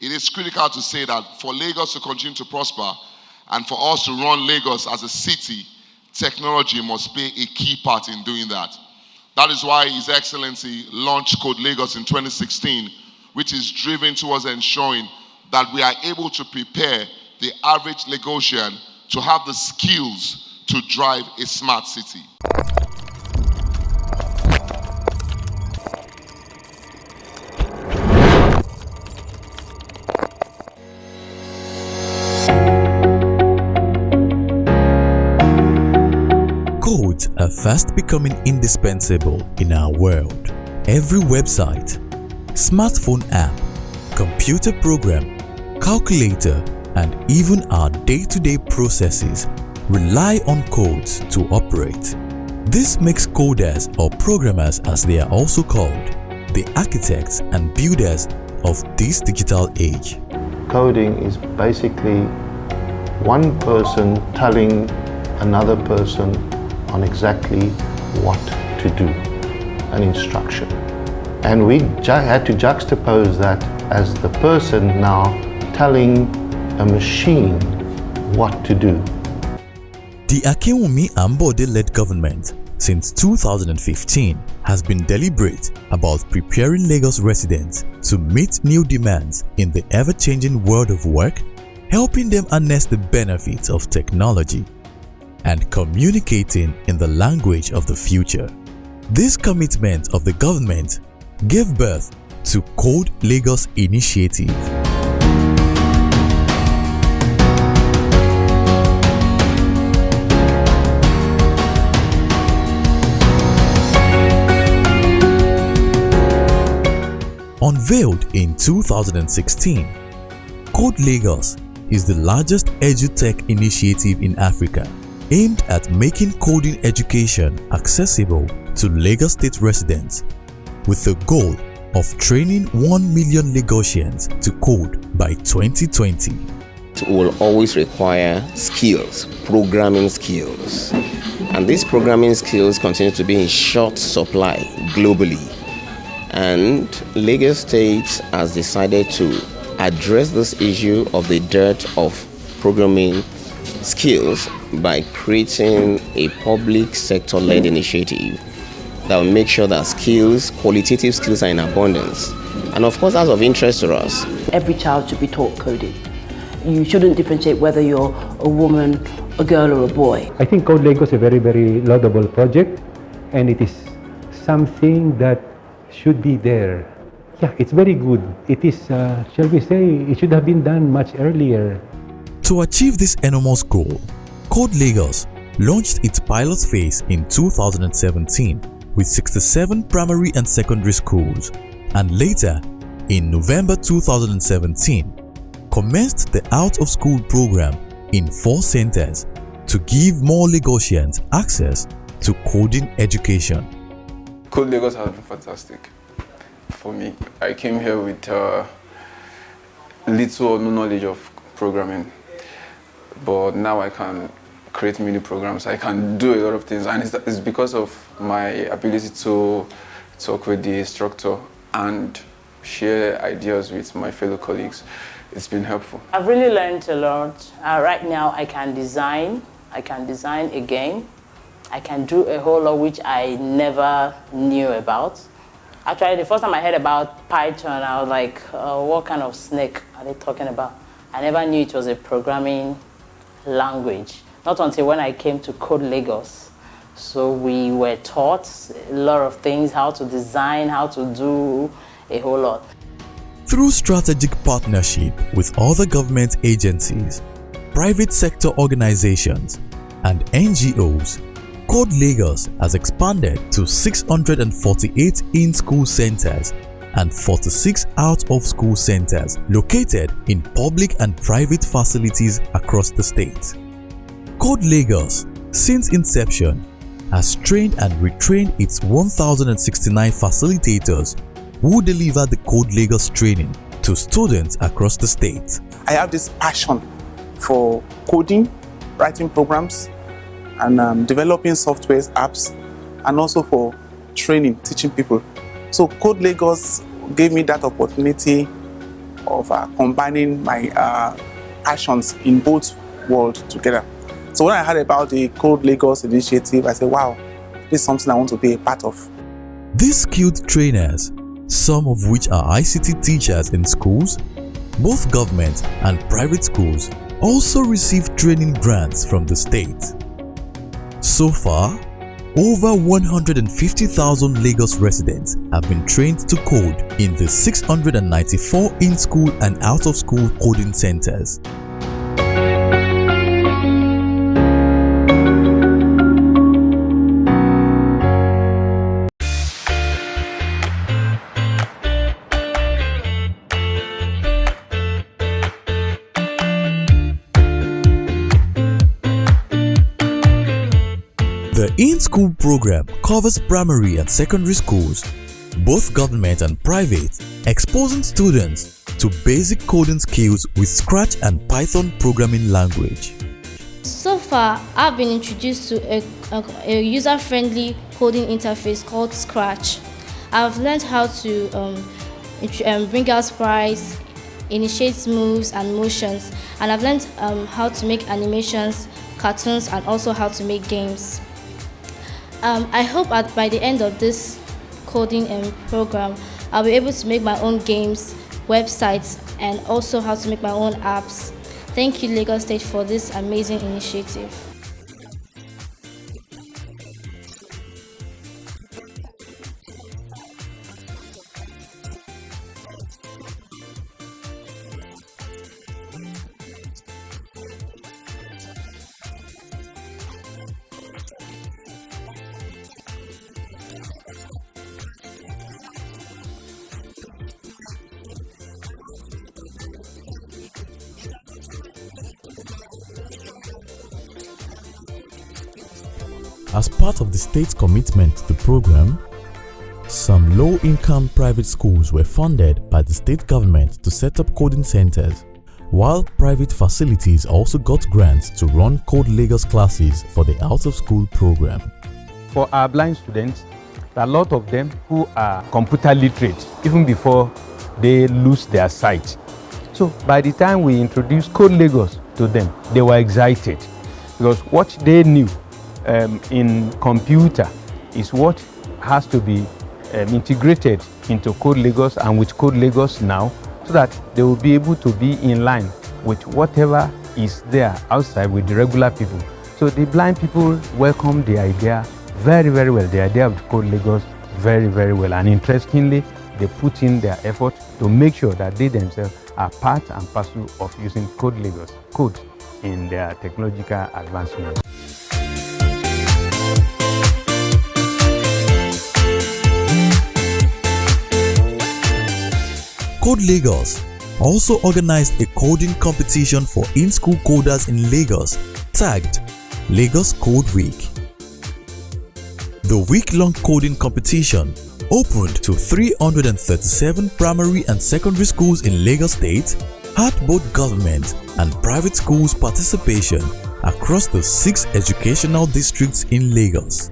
it is critical to say that for Lagos to continue to prosper and for us to run Lagos as a city, technology must play a key part in doing that. That is why His Excellency launched CodeLagos in 2016, which is driven towards ensuring that we are able to prepare the average Lagosian to have the skills to drive a smart city. Codes are fast becoming indispensable in our world. Every website, smartphone app, computer program, calculator, and even our day-to-day processes rely on codes to operate. This makes coders, or programmers as they are also called, the architects and builders of this digital age. Coding is basically one person telling another person on exactly what to do, an instruction. And we had to juxtapose that as the person now telling a machine what to do. The Akinwumi Ambode-led government since 2015 has been deliberate about preparing Lagos residents to meet new demands in the ever-changing world of work, helping them harness the benefits of technology, and communicating in the language of the future. This commitment of the government gave birth to CodeLagos initiative. Unveiled in 2016, CodeLagos is the largest Edu-Tech initiative in Africa, aimed at making coding education accessible to Lagos State residents, with the goal of training 1 million Lagosians to code by 2020. It will always require skills, programming skills. And these programming skills continue to be in short supply globally. And Lagos State has decided to address this issue of the dearth of programming skills by creating a public sector-led initiative that will make sure that skills, qualitative skills, are in abundance. And of course, that's of interest to us. Every child should be taught coding. You shouldn't differentiate whether you're a woman, a girl, or a boy. I think CodeLagos is a very, very laudable project, and it is something that should be there. Yeah, it's very good. It is, shall we say, it should have been done much earlier. To achieve this enormous goal, CodeLagos launched its pilot phase in 2017 with 67 primary and secondary schools, and later, in November 2017, commenced the out-of-school program in 4 centers to give more Lagosians access to coding education. CodeLagos has been fantastic for me. I came here with little or no knowledge of programming, but now I can create mini programs. I can do a lot of things, and it's because of my ability to talk with the instructor and share ideas with my fellow colleagues. It's been helpful. I've really learned a lot. Right now I can design a game. I can do a whole lot which I never knew about. Actually, the first time I heard about Python, I was like, what kind of snake are they talking about? I never knew it was a programming language. Not until when I came to CodeLagos. So we were taught a lot of things, how to design, how to do a whole lot. Through strategic partnership with other government agencies, private sector organizations, and NGOs, CodeLagos has expanded to 648 in-school centers and 46 out-of-school centers located in public and private facilities across the state. CodeLagos, since inception, has trained and retrained its 1,069 facilitators who deliver the CodeLagos training to students across the state. I have this passion for coding, writing programs, and developing software apps, and also for training, teaching people. So CodeLagos gave me that opportunity of combining my passions in both worlds together. So when I heard about the CodeLagos initiative, I said, wow, this is something I want to be a part of. These skilled trainers, some of which are ICT teachers in schools, both government and private schools, also receive training grants from the state. So far, over 150,000 Lagos residents have been trained to code in the 694 in-school and out-of-school coding centers. The in-school program covers primary and secondary schools, both government and private, exposing students to basic coding skills with Scratch and Python programming language. So far, I've been introduced to a user-friendly coding interface called Scratch. I've learned how to bring out sprites, initiate moves and motions, and I've learned how to make animations, cartoons, and also how to make games. I hope by the end of this coding program, I'll be able to make my own games, websites, and also how to make my own apps. Thank you, Lagos State, for this amazing initiative. As part of the state's commitment to the program, some low-income private schools were funded by the state government to set up coding centers, while private facilities also got grants to run CodeLagos classes for the out-of-school program. For our blind students, there are a lot of them who are computer literate even before they lose their sight. So by the time we introduced CodeLagos to them, they were excited because what they knew in computer is what has to be integrated into CodeLagos and with CodeLagos now, so that they will be able to be in line with whatever is there outside with the regular people. So the blind people welcome the idea very, very well, the idea of CodeLagos very, very well. And interestingly, they put in their effort to make sure that they themselves are part and parcel of using CodeLagos code in their technological advancement. CodeLagos also organized a coding competition for in-school coders in Lagos, tagged Lagos Code Week. The week-long coding competition, opened to 337 primary and secondary schools in Lagos State, had both government and private schools' participation across the 6 educational districts in Lagos.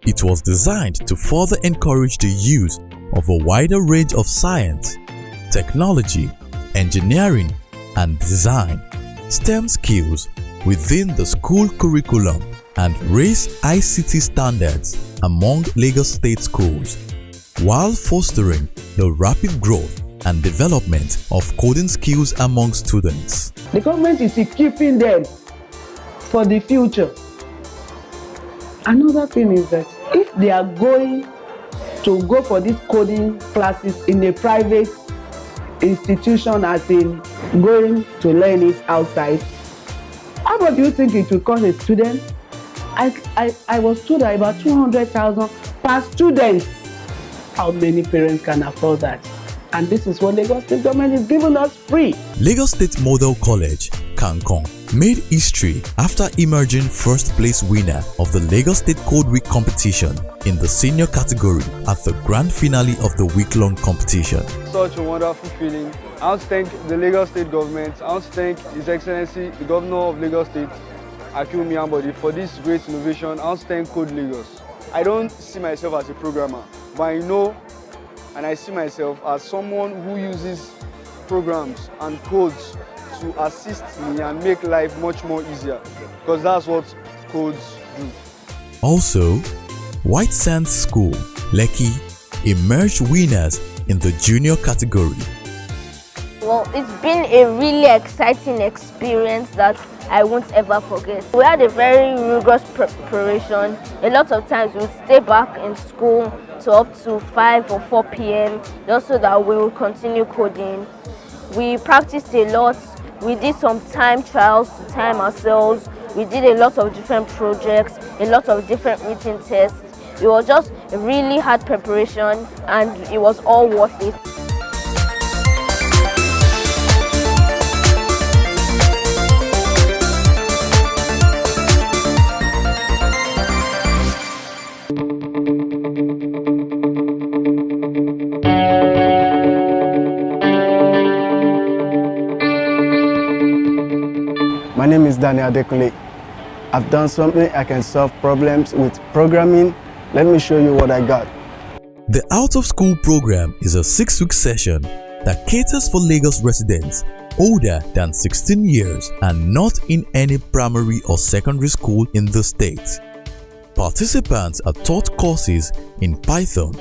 It was designed to further encourage the use of a wider range of science, technology, engineering, and design STEM skills within the school curriculum and raise ICT standards among Lagos State schools, while fostering the rapid growth and development of coding skills among students. The government is equipping them for the future. Another thing is that if they are going to go for these coding classes in a private institution, as in going to learn it outside, how much do you think it will cost a student? I was told that about 200,000 per student. How many parents can afford that? And this is what Lagos State government is giving us free. Lagos State Model College, Kankong, made history after emerging first place winner of the Lagos State Code Week competition in the senior category at the grand finale of the week-long competition. Such a wonderful feeling. I want to thank the Lagos State government. I want to thank His Excellency, the Governor of Lagos State, Akim Miyambodi, for this great innovation. I want to thank CodeLagos. I don't see myself as a programmer, but I know and I see myself as someone who uses programs and codes to assist me and make life much more easier, because that's what codes do. Also, White Sands School, Lekki, emerged winners in the junior category. Well, it's been a really exciting experience that I won't ever forget. We had a very rigorous preparation. A lot of times we would stay back in school till up to 5 or 4 p.m. just so that we will continue coding. We practiced a lot. We did some time trials to time ourselves. We did a lot of different projects, a lot of different written tests. It was just a really hard preparation and it was all worth it. My name is Daniel Adekunle. I've done something I can solve problems with programming. Let me show you what I got. The Out of School program is a 6-week session that caters for Lagos residents older than 16 years and not in any primary or secondary school in the state. Participants are taught courses in Python,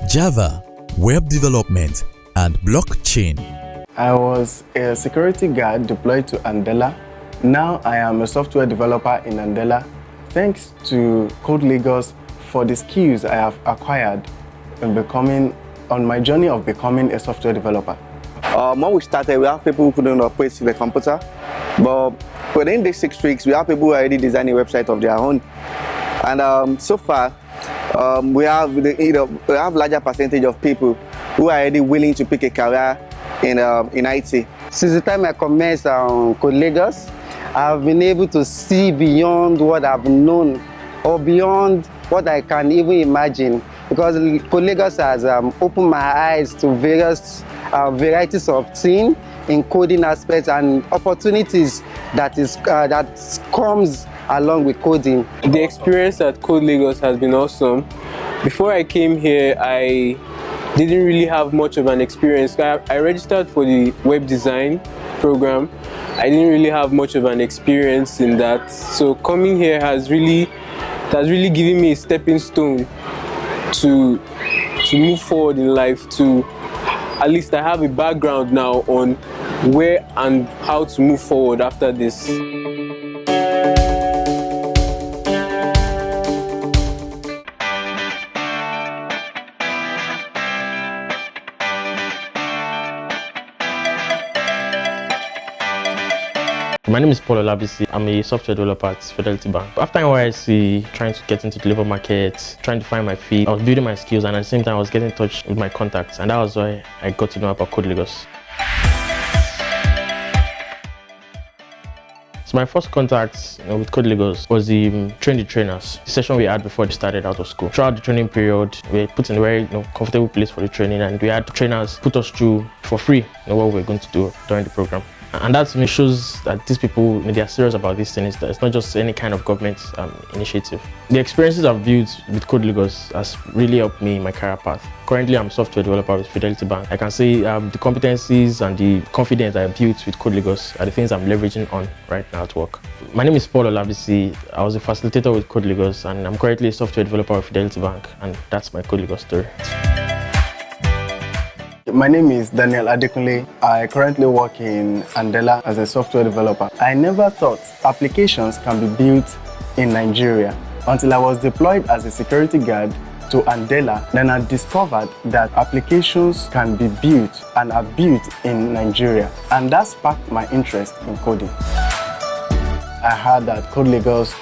Java, web development, and blockchain. I was a security guard deployed to Andela. Now I am a software developer in Andela. Thanks to CodeLagos for the skills I have acquired on my journey of becoming a software developer. When we started, we have people who couldn't operate the computer, but within these 6 weeks, we have people who already designing a website of their own. And so far, we have larger percentage of people who are already willing to pick a career in IT. Since the time I commenced on CodeLagos, I've been able to see beyond what I've known or beyond what I can even imagine, because CodeLagos has opened my eyes to various varieties of things in coding aspects and opportunities that comes along with coding. The experience at CodeLagos has been awesome. Before I came here, I didn't really have much of an experience. I registered for the web design program. I didn't really have much of an experience in that. So coming here has really given me a stepping stone to move forward in life. To at least I have a background now on where and how to move forward after this. My name is Paul Olabisi. I'm a software developer at Fidelity Bank. After NYSC, trying to get into the labor market, trying to find my feet, I was building my skills, and at the same time I was getting in touch with my contacts, and that was why I got to know about CodeLagos. So my first contact with CodeLagos was the train the trainers, the session we had before they started out of school. Throughout the training period, we were put in a very comfortable place for the training, and we had trainers put us through for free what we were going to do during the program. And that shows that these people, they are serious about these things. It's not just any kind of government initiative. The experiences I've built with CodeLagos has really helped me in my career path. Currently, I'm a software developer with Fidelity Bank. I can say the competencies and the confidence I built with CodeLagos are the things I'm leveraging on right now at work. My name is Paul Olabisi. I was a facilitator with CodeLagos, and I'm currently a software developer with Fidelity Bank, and that's my CodeLagos story. My name is Daniel Adekunle. I currently work in Andela as a software developer. I never thought applications can be built in Nigeria until I was deployed as a security guard to Andela. Then I discovered that applications can be built and are built in Nigeria, and that sparked my interest in coding. I heard that CodeLagos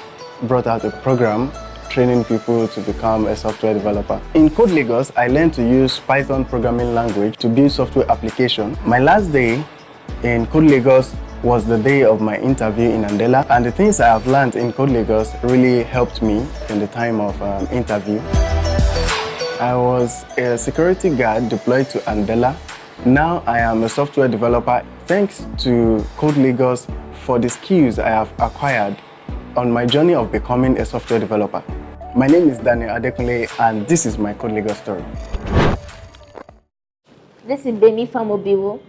brought out a program training people to become a software developer. In CodeLagos, I learned to use Python programming language to build software applications. My last day in CodeLagos was the day of my interview in Andela, and the things I have learned in CodeLagos really helped me in the time of interview. I was a security guard deployed to Andela. Now I am a software developer. Thanks to CodeLagos for the skills I have acquired on my journey of becoming a software developer. My name is Daniel Adekunle, and this is my CodeLagos story. This is Bemi Famobiwo.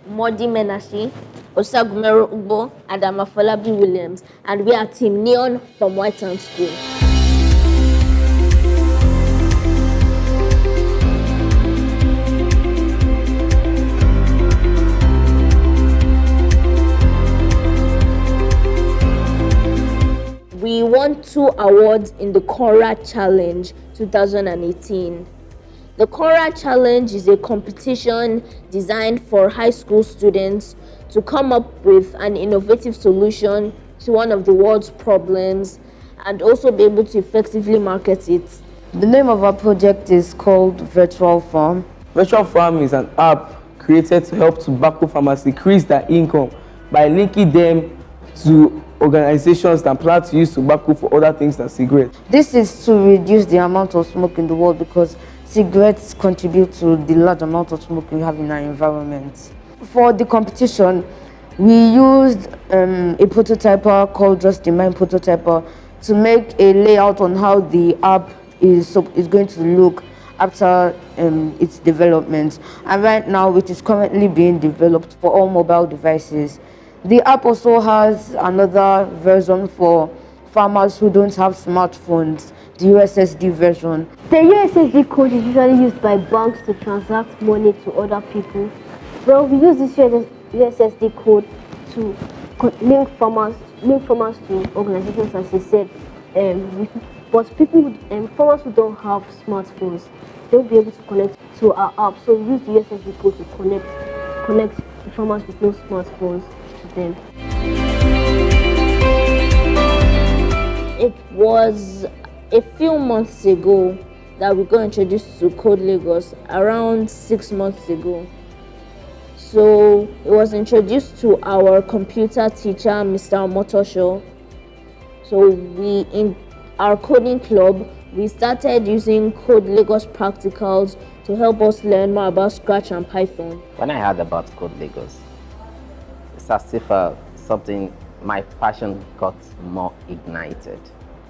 Modi Menashi, Osagumero Ugbo, and Amafolabi Williams, and we are Team Neon from Whitetown School. We won 2 awards in the Cora Challenge 2018. The Cora Challenge is a competition designed for high school students to come up with an innovative solution to one of the world's problems and also be able to effectively market it. The name of our project is called Virtual Farm. Virtual Farm is an app created to help tobacco farmers increase their income by linking them to organizations that plan to use tobacco for other things than cigarettes. This is to reduce the amount of smoke in the world because cigarettes contribute to the large amount of smoke we have in our environment. For the competition, we used a prototyper called Just the Mind Prototyper to make a layout on how the app is going to look after its development. And right now, it is currently being developed for all mobile devices. The app also has another version for farmers who don't have smartphones, the USSD version. The USSD code is usually used by banks to transact money to other people. Well, we use this USSD code to link farmers to organizations, as you said. But farmers who don't have smartphones, they'll be able to connect to our app. So we use the USSD code to connect the farmers with no smartphones to them. It was a few months ago that we got introduced to CodeLagos, around 6 months ago. So it was introduced to our computer teacher, Mr. Motosho. So in our coding club, we started using CodeLagos practicals to help us learn more about Scratch and Python. When I heard about CodeLagos, it's as if something, my passion got more ignited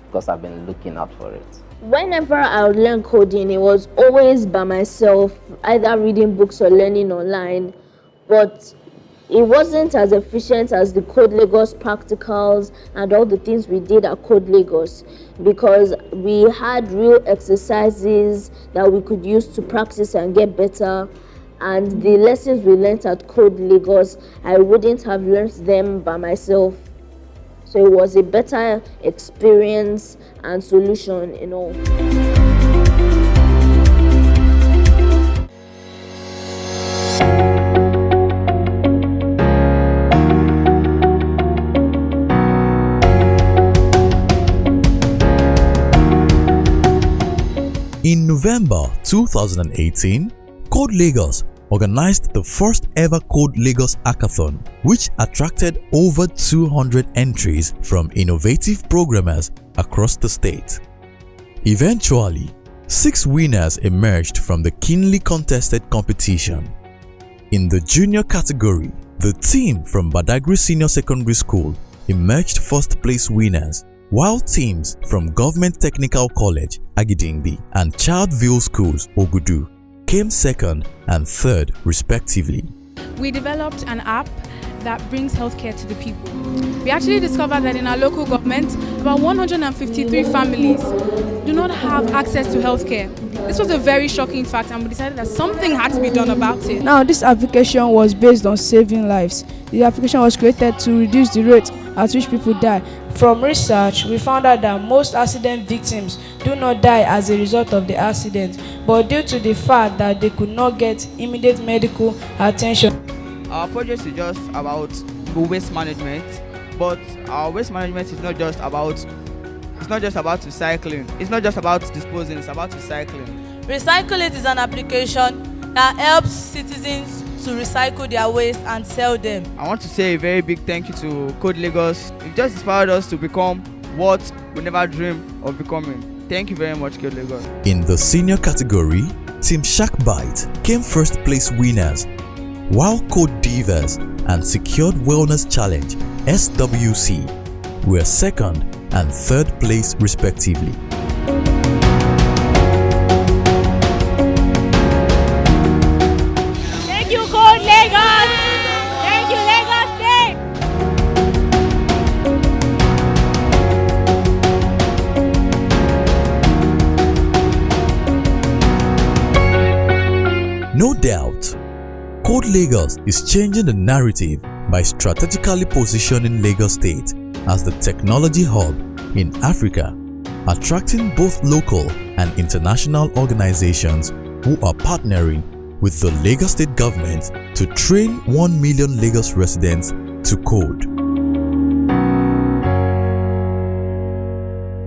because I've been looking out for it. Whenever I would learn coding, it was always by myself, either reading books or learning online. But it wasn't as efficient as the CodeLagos practicals and all the things we did at CodeLagos, because we had real exercises that we could use to practice and get better. And the lessons we learned at CodeLagos, I wouldn't have learned them by myself. So it was a better experience and solution in all. In November 2018, CodeLagos organized the first ever CodeLagos Hackathon, which attracted over 200 entries from innovative programmers across the state. Eventually, 6 winners emerged from the keenly contested competition. In the junior category, the team from Badagry Senior Secondary School emerged first place winners, while teams from Government Technical College, Agidingbi, and Childville Schools, Ogudu, came second and third respectively. We developed an app that brings healthcare to the people. We actually discovered that in our local government, about 153 families do not have access to healthcare. This was a very shocking fact, and we decided that something had to be done about it. Now, this application was based on saving lives. The application was created to reduce the rate at which people die. From research, we found out that most accident victims do not die as a result of the accident, but due to the fact that they could not get immediate medical attention. Our project is just about waste management, but our waste management is not just about recycling. It's not just about disposing, it's about recycling. Recycle It is an application that helps citizens to recycle their waste and sell them. I want to say a very big thank you to CodeLagos. It just inspired us to become what we never dreamed of becoming. Thank you very much, CodeLagos. In the senior category, Team ShackBite came first place winners, while Code Divers and Secured Wellness Challenge SWC were second and third place respectively. Thank you, CodeLagos! No doubt, CodeLagos is changing the narrative by strategically positioning Lagos State as the technology hub in Africa, attracting both local and international organizations who are partnering with the Lagos State government to train 1 million Lagos residents to code.